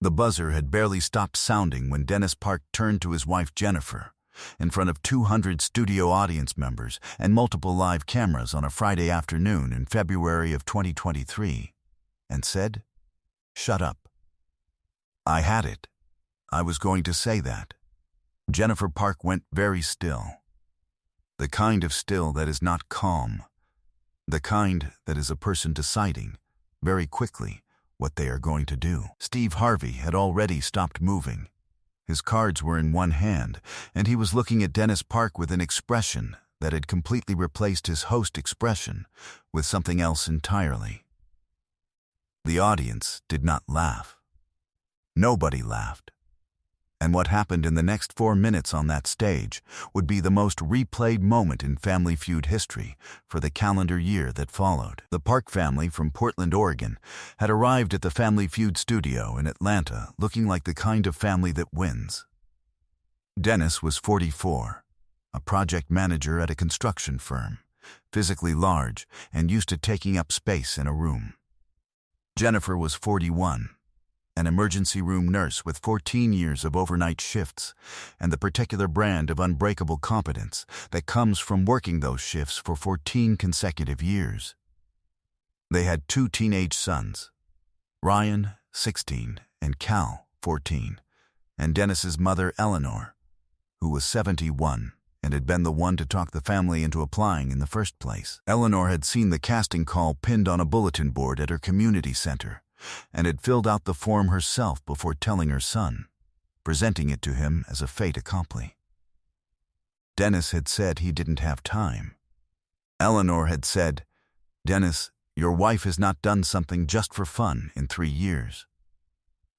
The buzzer had barely stopped sounding when Dennis Park turned to his wife Jennifer, in front of 200 studio audience members and multiple live cameras on a Friday afternoon in February of 2023, and said, "Shut up." I had it. I was going to say that. Jennifer Park went very still. The kind of still that is not calm. The kind that is a person deciding, very quickly, what they are going to do. Steve Harvey had already stopped moving. His cards were in one hand, and he was looking at Dennis Park with an expression that had completely replaced his host expression with something else entirely. The audience did not laugh. Nobody laughed. And what happened in the next 4 minutes on that stage would be the most replayed moment in Family Feud history for the calendar year that followed. The Park family from Portland, Oregon, had arrived at the Family Feud studio in Atlanta looking like the kind of family that wins. Dennis was 44, a project manager at a construction firm, physically large and used to taking up space in a room. Jennifer was 41. An emergency room nurse with 14 years of overnight shifts and the particular brand of unbreakable competence that comes from working those shifts for 14 consecutive years. They had 2 teenage sons, Ryan, 16, and Cal, 14, and Dennis's mother, Eleanor, who was 71 and had been the one to talk the family into applying in the first place. Eleanor had seen the casting call pinned on a bulletin board at her community center and had filled out the form herself before telling her son, presenting it to him as a fait accompli. Dennis had said he didn't have time. Eleanor had said, "Dennis, your wife has not done something just for fun in 3 years."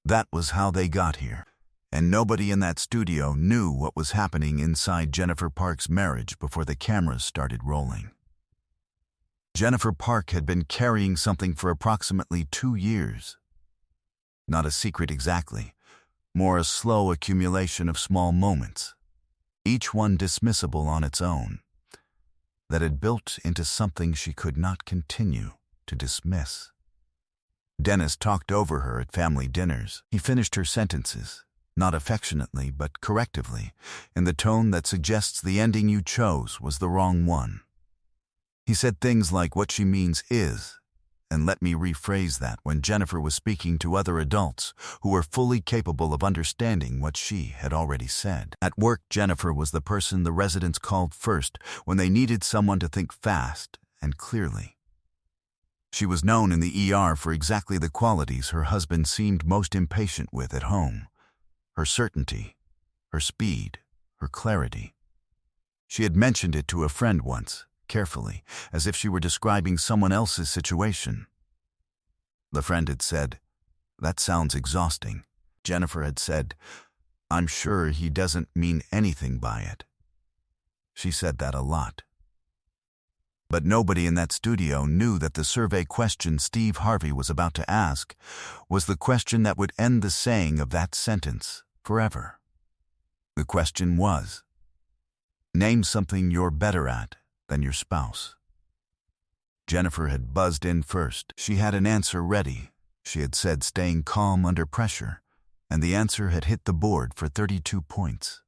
That was how they got here, and nobody in that studio knew what was happening inside Jennifer Park's marriage before the cameras started rolling. Jennifer Park had been carrying something for approximately 2 years. Not a secret exactly, more a slow accumulation of small moments, each one dismissible on its own, that had built into something she could not continue to dismiss. Dennis talked over her at family dinners. He finished her sentences, not affectionately but correctively, in the tone that suggests the ending you chose was the wrong one. He said things like "what she means is," and let me rephrase that when Jennifer was speaking to other adults who were fully capable of understanding what she had already said. At work, Jennifer was the person the residents called first when they needed someone to think fast and clearly. She was known in the ER for exactly the qualities her husband seemed most impatient with at home: her certainty, her speed, her clarity. She had mentioned it to a friend once, carefully, as if she were describing someone else's situation. The friend had said, "That sounds exhausting." Jennifer had said, "I'm sure he doesn't mean anything by it." She said that a lot. But nobody in that studio knew that the survey question Steve Harvey was about to ask was the question that would end the saying of that sentence forever. The question was, name something you're better at than your spouse. Jennifer had buzzed in first. She had an answer ready. She had said staying calm under pressure, and the answer had hit the board for 32 points.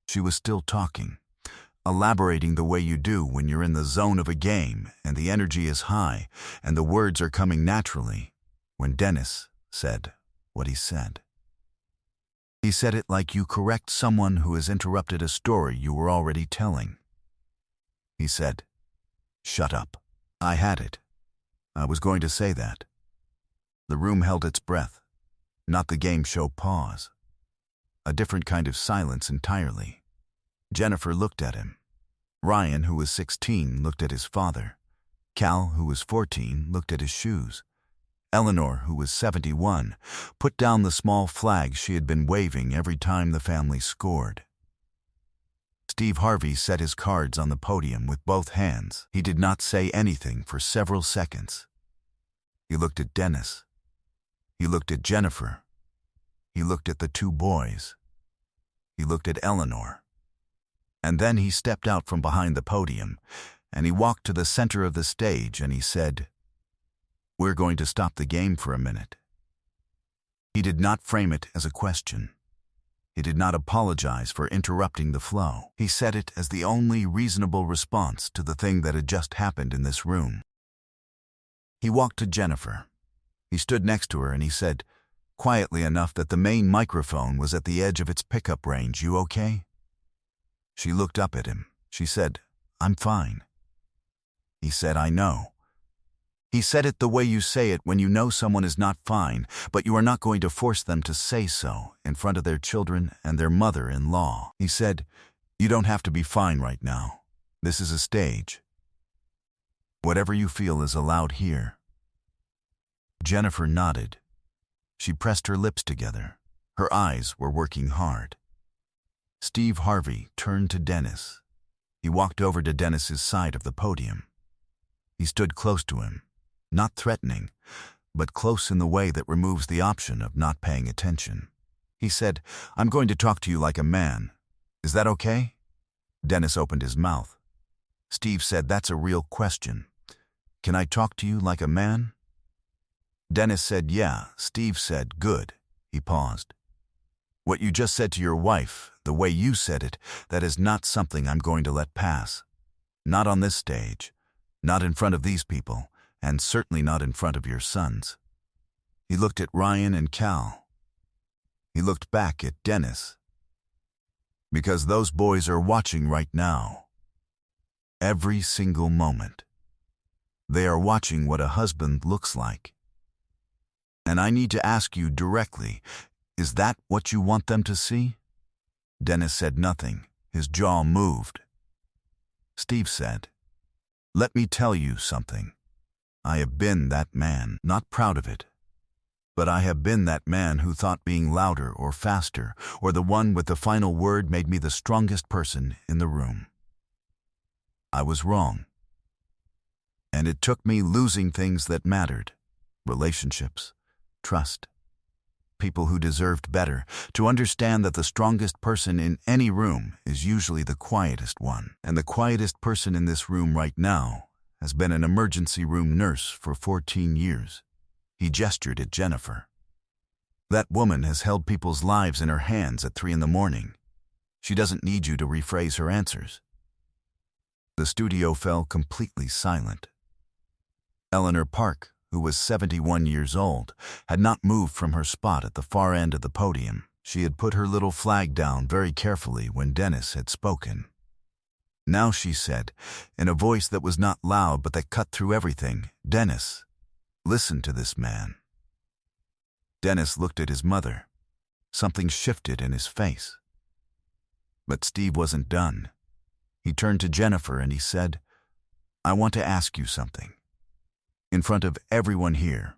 She was still talking, elaborating the way you do when you're in the zone of a game and the energy is high and the words are coming naturally, when Dennis said what he said. He said it like you correct someone who has interrupted a story you were already telling. He said, "Shut up." I had it. I was going to say that. The room held its breath, not the game show pause. A different kind of silence entirely. Jennifer looked at him. Ryan, who was 16, looked at his father. Cal, who was 14, looked at his shoes. Eleanor, who was 71, put down the small flag she had been waving every time the family scored. Steve Harvey set his cards on the podium with both hands. He did not say anything for several seconds. He looked at Dennis. He looked at Jennifer. He looked at the 2 boys. He looked at Eleanor. And then he stepped out from behind the podium, and he walked to the center of the stage and he said, "We're going to stop the game for a minute." He did not frame it as a question. He did not apologize for interrupting the flow. He said it as the only reasonable response to the thing that had just happened in this room. He walked to Jennifer. He stood next to her and he said, quietly enough that the main microphone was at the edge of its pickup range, "You okay?" She looked up at him. She said, "I'm fine." He said, "I know." He said it the way you say it when you know someone is not fine, but you are not going to force them to say so in front of their children and their mother-in-law. He said, "You don't have to be fine right now. This is a stage. Whatever you feel is allowed here." Jennifer nodded. She pressed her lips together. Her eyes were working hard. Steve Harvey turned to Dennis. He walked over to Dennis's side of the podium. He stood close to him. Not threatening, but close in the way that removes the option of not paying attention. He said, "I'm going to talk to you like a man. Is that okay?" Dennis opened his mouth. Steve said, "That's a real question. Can I talk to you like a man?" Dennis said, "Yeah." Steve said, "Good." He paused. "What you just said to your wife, the way you said it, that is not something I'm going to let pass. Not on this stage. Not in front of these people. And certainly not in front of your sons." He looked at Ryan and Cal. He looked back at Dennis. "Because those boys are watching right now. Every single moment. They are watching what a husband looks like. And I need to ask you directly, is that what you want them to see?" Dennis said nothing. His jaw moved. Steve said, "Let me tell you something. I have been that man, not proud of it. But I have been that man who thought being louder or faster or the one with the final word made me the strongest person in the room. I was wrong. And it took me losing things that mattered, relationships, trust, people who deserved better, to understand that the strongest person in any room is usually the quietest one. And the quietest person in this room right now has been an emergency room nurse for 14 years. He gestured at Jennifer. That woman has held people's lives in her hands at 3 a.m. She doesn't need you to rephrase her answers. The studio fell completely silent. Eleanor Park, who was 71 years old, had not moved from her spot at the far end of the podium. She had put her little flag down very carefully when Dennis had spoken. Now she said, in a voice that was not loud but that cut through everything, "Dennis, listen to this man." Dennis looked at his mother. Something shifted in his face. But Steve wasn't done. He turned to Jennifer and he said, "I want to ask you something. In front of everyone here."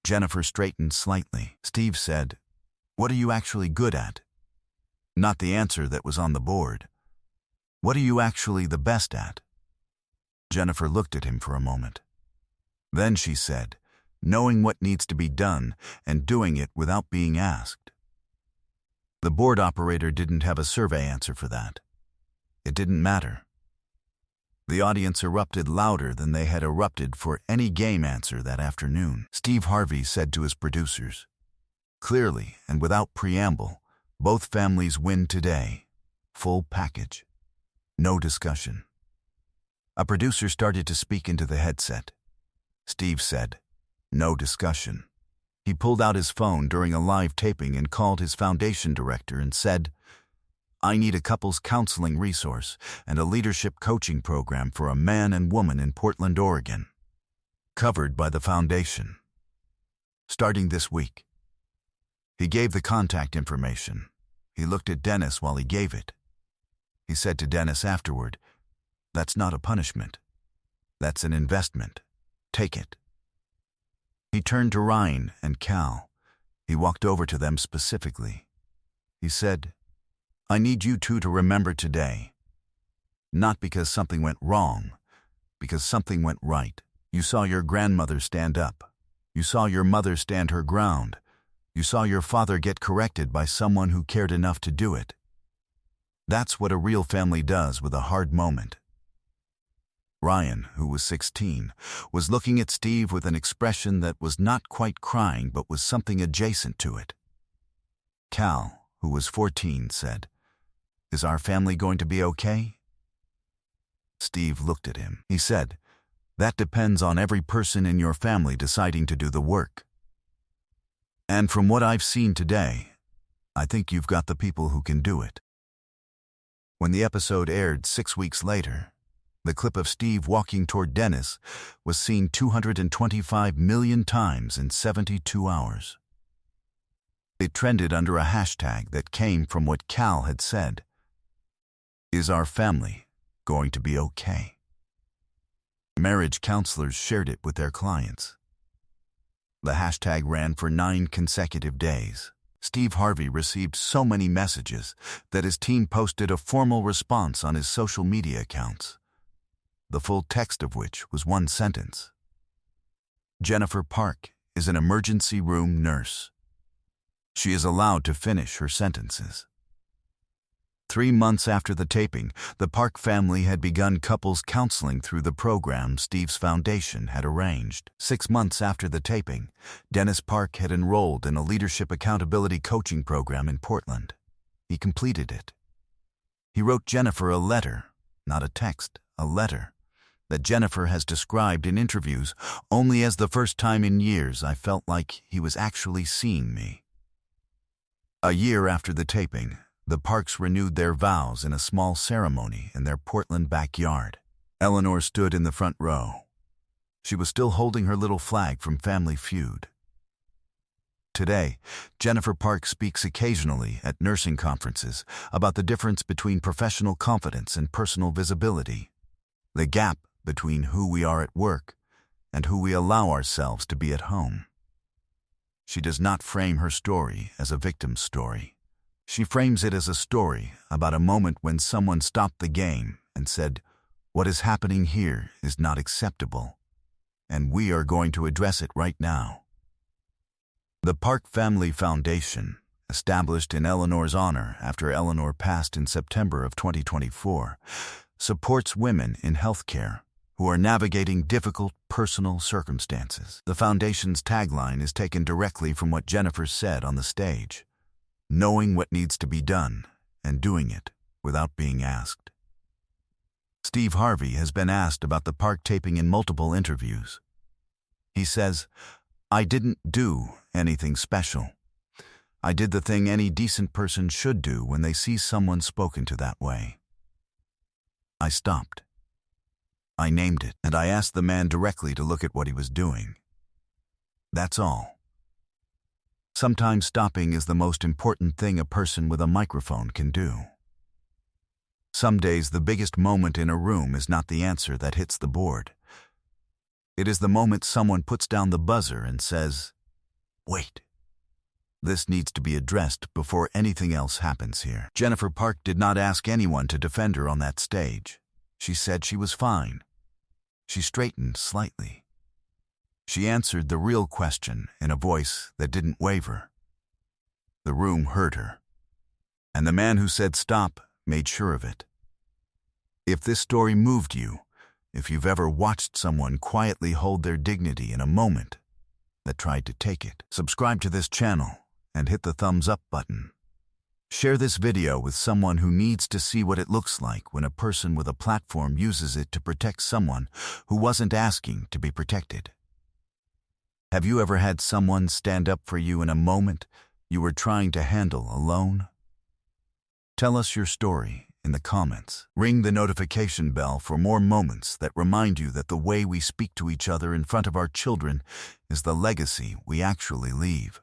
Jennifer straightened slightly. Steve said, "What are you actually good at?" Not the answer that was on the board. "What are you actually the best at?" Jennifer looked at him for a moment. Then she said, "Knowing what needs to be done and doing it without being asked." The board operator didn't have a survey answer for that. It didn't matter. The audience erupted louder than they had erupted for any game answer that afternoon. Steve Harvey said to his producers, clearly and without preamble, "Both families win today. Full package. No discussion." A producer started to speak into the headset. Steve said, "No discussion." He pulled out his phone during a live taping and called his foundation director and said, "I need a couples counseling resource and a leadership coaching program for a man and woman in Portland, Oregon. Covered by the foundation. Starting this week." He gave the contact information. He looked at Dennis while he gave it. He said to Dennis afterward, "That's not a punishment. That's an investment. Take it." He turned to Ryan and Cal. He walked over to them specifically. He said, "I need you two to remember today. Not because something went wrong, because something went right. You saw your grandmother stand up. You saw your mother stand her ground. You saw your father get corrected by someone who cared enough to do it. That's what a real family does with a hard moment. Ryan, who was 16, was looking at Steve with an expression that was not quite crying but was something adjacent to it. Cal, who was 14, said, "Is our family going to be okay?" Steve looked at him. He said, "That depends on every person in your family deciding to do the work. And from what I've seen today, I think you've got the people who can do it." When the episode aired 6 weeks later, the clip of Steve walking toward Dennis was seen 225 million times in 72 hours. It trended under a hashtag that came from what Cal had said: "Is our family going to be okay?" Marriage counselors shared it with their clients. The hashtag ran for 9 consecutive days. Steve Harvey received so many messages that his team posted a formal response on his social media accounts, the full text of which was one sentence: "Jennifer Park is an emergency room nurse. She is allowed to finish her sentences." 3 months after the taping, the Park family had begun couples counseling through the program Steve's foundation had arranged. 6 months after the taping, Dennis Park had enrolled in a leadership accountability coaching program in Portland. He completed it. He wrote Jennifer a letter, not a text, a letter, that Jennifer has described in interviews only as the first time in years I felt like he was actually seeing me. A year after the taping, the Parks renewed their vows in a small ceremony in their Portland backyard. Eleanor stood in the front row. She was still holding her little flag from Family Feud. Today, Jennifer Park speaks occasionally at nursing conferences about the difference between professional confidence and personal visibility, the gap between who we are at work and who we allow ourselves to be at home. She does not frame her story as a victim's story. She frames it as a story about a moment when someone stopped the game and said, "What is happening here is not acceptable, and we are going to address it right now." The Park Family Foundation, established in Eleanor's honor after Eleanor passed in September of 2024, supports women in healthcare who are navigating difficult personal circumstances. The foundation's tagline is taken directly from what Jennifer said on the stage: "Knowing what needs to be done and doing it without being asked." Steve Harvey has been asked about the Park taping in multiple interviews. He says, "I didn't do anything special. I did the thing any decent person should do when they see someone spoken to that way. I stopped. I named it, and I asked the man directly to look at what he was doing. That's all. Sometimes stopping is the most important thing a person with a microphone can do. Some days the biggest moment in a room is not the answer that hits the board. It is the moment someone puts down the buzzer and says, 'Wait. This needs to be addressed before anything else happens here.'" Jennifer Park did not ask anyone to defend her on that stage. She said she was fine. She straightened slightly. She answered the real question in a voice that didn't waver. The room heard her, and the man who said stop made sure of it. If this story moved you, if you've ever watched someone quietly hold their dignity in a moment that tried to take it, subscribe to this channel and hit the thumbs up button. Share this video with someone who needs to see what it looks like when a person with a platform uses it to protect someone who wasn't asking to be protected. Have you ever had someone stand up for you in a moment you were trying to handle alone? Tell us your story in the comments. Ring the notification bell for more moments that remind you that the way we speak to each other in front of our children is the legacy we actually leave.